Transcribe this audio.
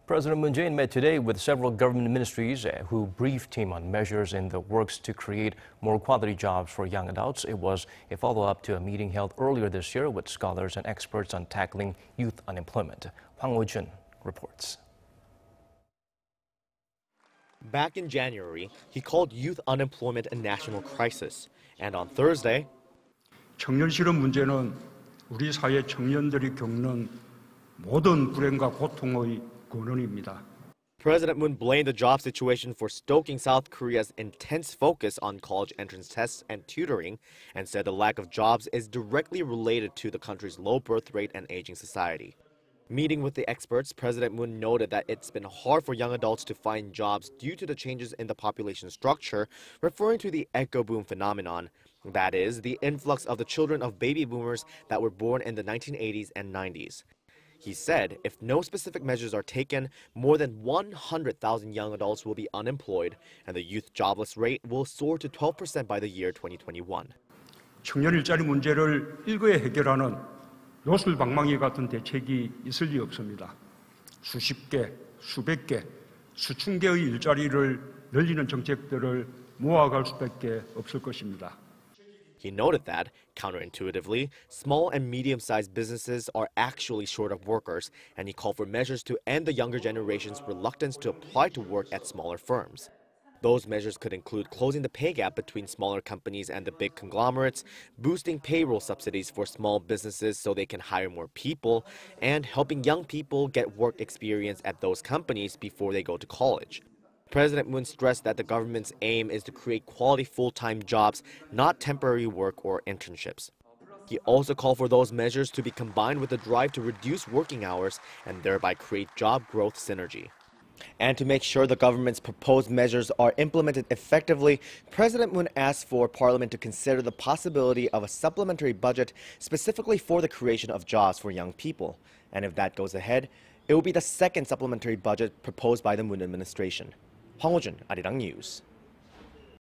President Moon Jae-in met today with several government ministries who briefed him on measures in the works to create more quality jobs for young adults. It was a follow-up to a meeting held earlier this year with scholars and experts on tackling youth unemployment. Hwang Hojun reports. Back in January, he called youth unemployment a national crisis. And on Thursday, 청년 실업 문제는 우리 사회 청년들이 겪는 모든 불행과 고통의 근원입니다. President Moon blamed the job situation for stoking South Korea's intense focus on college entrance tests and tutoring, and said the lack of jobs is directly related to the country's low birth rate and aging society. Meeting with the experts, President Moon noted that it's been hard for young adults to find jobs due to the changes in the population structure, referring to the echo boom phenomenon. That is, the influx of the children of baby boomers that were born in the 1980s and 90s. He said if no specific measures are taken, more than 100,000 young adults will be unemployed, and the youth jobless rate will soar to 12% by the year 2021. 청년 일자리 문제를 일거에 해결하는 요술방망이 같은 대책이 있을 리 없습니다. 수십 개, 수백 개, 수천 개의 일자리를 늘리는 정책들을 모아갈 수밖에 없을 것입니다. He noted that, counterintuitively, small and medium-sized businesses are actually short of workers, and he called for measures to end the younger generation's reluctance to apply to work at smaller firms. Those measures could include closing the pay gap between smaller companies and the big conglomerates, boosting payroll subsidies for small businesses so they can hire more people, and helping young people get work experience at those companies before they go to college. President Moon stressed that the government's aim is to create quality full-time jobs, not temporary work or internships. He also called for those measures to be combined with the drive to reduce working hours and thereby create job growth synergy. And to make sure the government's proposed measures are implemented effectively, President Moon asked for Parliament to consider the possibility of a supplementary budget specifically for the creation of jobs for young people. And if that goes ahead, it will be the second supplementary budget proposed by the Moon administration. Hwang Hojun, Arirang News.